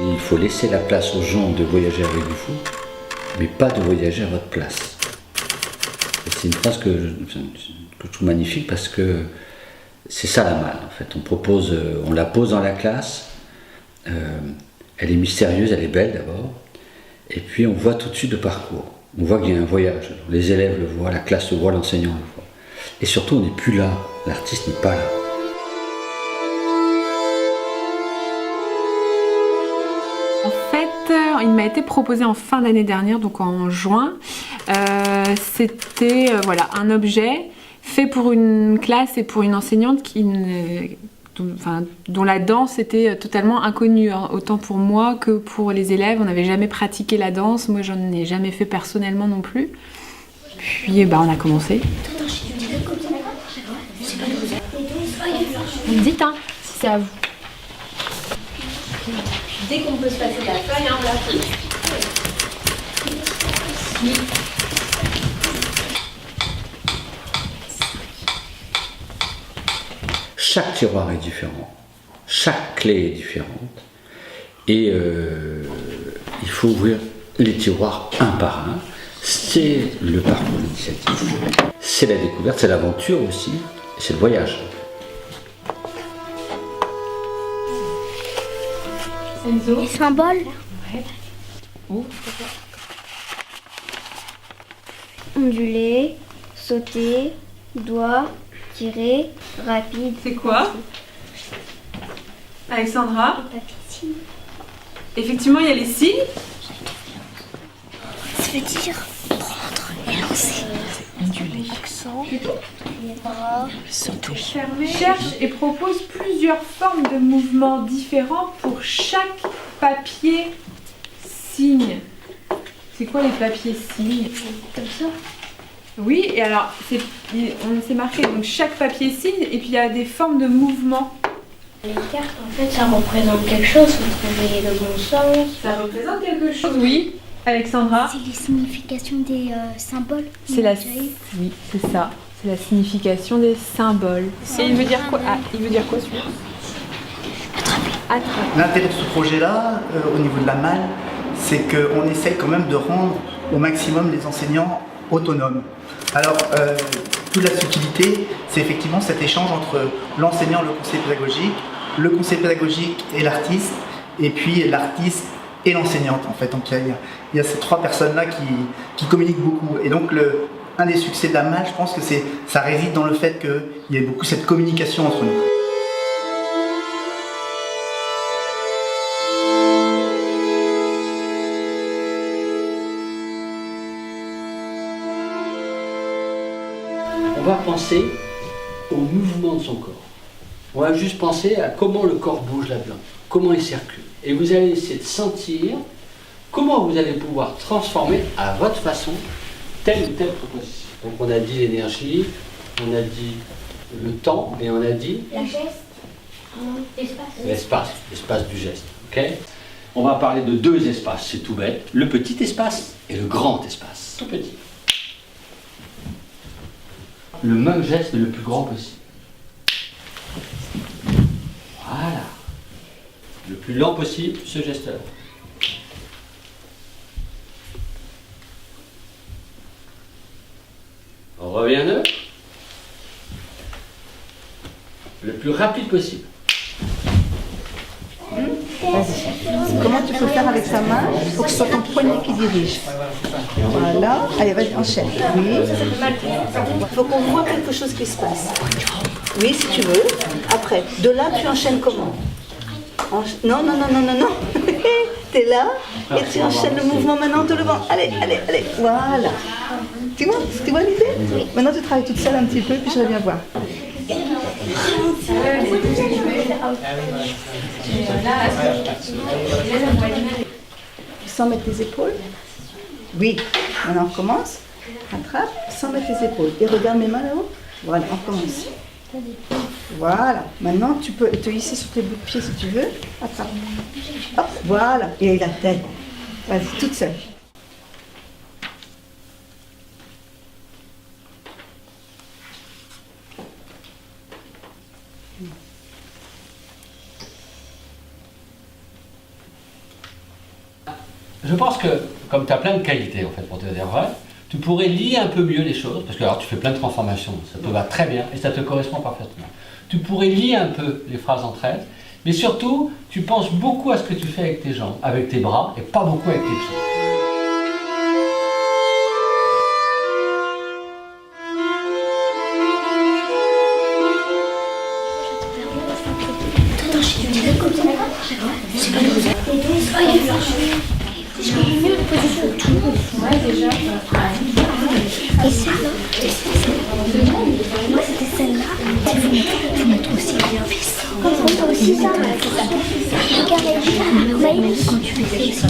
Il faut laisser la place aux gens de voyager avec vous, mais pas de voyager à votre place. C'est une phrase que je trouve magnifique parce que c'est ça la malle en fait. On la pose dans la classe, elle est mystérieuse, elle est belle d'abord, et puis on voit tout de suite le parcours. On voit qu'il y a un voyage. Les élèves le voient, la classe le voit, l'enseignant le voit. Et surtout, on n'est plus là. L'artiste n'est pas là. En fait, il m'a été proposé en fin d'année dernière, donc en juin. C'était voilà, un objet fait pour une classe et pour une enseignante dont la danse était totalement inconnue, hein, autant pour moi que pour les élèves. On n'avait jamais pratiqué la danse, moi j'en ai jamais fait personnellement non plus. Puis on a commencé. Vous me dites hein, si c'est à vous. Dès qu'on peut se passer la feuille, on la fait. Chaque tiroir est différent, chaque clé est différente, et il faut ouvrir les tiroirs un par un. C'est le parcours initiatique, c'est la découverte, c'est l'aventure aussi, et c'est le voyage. Les symboles. Ouais. Onduler, sauter, doigt, tirer, rapide. C'est quoi, Alexandra? Effectivement, il y a les signes. Ça veut dire prendre et lancer. Onduler. Accent, bras, Sauter. Cherche et propose plusieurs formes de mouvements différents pour chaque papier signe. C'est quoi les papiers signes? comme ça. Oui, et alors on s'est marqué donc chaque papier signe et puis il y a des formes de mouvements. Les cartes, en fait, ça représente quelque chose. Vous trouvez le bon sens. Ça représente quelque chose. Oui, Alexandra. C'est les significations des symboles. C'est la oui, c'est ça. C'est la signification des symboles. Et il veut dire quoi? Ah, il veut dire quoi celui-là? Attraper. L'intérêt de ce projet-là, au niveau de la malle, c'est qu'on essaye quand même de rendre au maximum les enseignants autonomes. Alors, toute la subtilité, c'est effectivement cet échange entre l'enseignant et le conseiller pédagogique et l'artiste, et puis l'artiste et l'enseignante en fait. Donc il y a ces trois personnes-là qui communiquent beaucoup. Et donc un des succès de la malle, je pense que ça réside dans le fait qu'il y ait beaucoup cette communication entre nous. On va penser au mouvement de son corps. On va juste penser à comment le corps bouge là-dedans, comment il circule. Et vous allez essayer de sentir comment vous allez pouvoir transformer à votre façon telle ou telle proposition. Donc on a dit l'énergie, on a dit le temps et on a dit La geste. l'espace du geste. Okay, on va parler de deux espaces, c'est tout bête. Le petit espace et le grand espace, tout petit. Le même geste le plus grand possible. Voilà. Le plus lent possible, ce geste-là. On revient à neuf. Le plus rapide possible. Comment tu peux faire avec sa main pour que ce soit ton poignet qui dirige. Voilà. Allez, vas-y, enchaîne. Oui. Il faut qu'on voit quelque chose qui se passe. Oui, si tu veux. Après, de là, tu enchaînes comment? Non, non, non, non, non, non. T'es là et tu enchaînes le mouvement maintenant en te levant. Allez, allez, allez. Voilà. Tu vois l'idée? Oui. Maintenant, tu travailles toute seule un petit peu, puis je reviens voir. Sans mettre tes épaules. Oui. Maintenant, on recommence. Attrape, sans mettre tes épaules. Et regarde mes mains là-haut. Voilà, on commence. Voilà. Maintenant, tu peux te hisser sur tes bouts de pied si tu veux. Attrape. Hop, voilà. Et la tête. Vas-y, toute seule. Je pense que, comme tu as plein de qualités, en fait, pour te dire vrai, tu pourrais lier un peu mieux les choses, parce que alors tu fais plein de transformations, ça te va très bien et ça te correspond parfaitement. Tu pourrais lier un peu les phrases entre elles, mais surtout, tu penses beaucoup à ce que tu fais avec tes jambes, avec tes bras, et pas beaucoup avec tes pieds. Et celle-là, moi c'était celle-là. Faut mettre aussi bien fait. Comme ça, t'as aussi ça. Regardez, vous voyez, quand tu fais ça,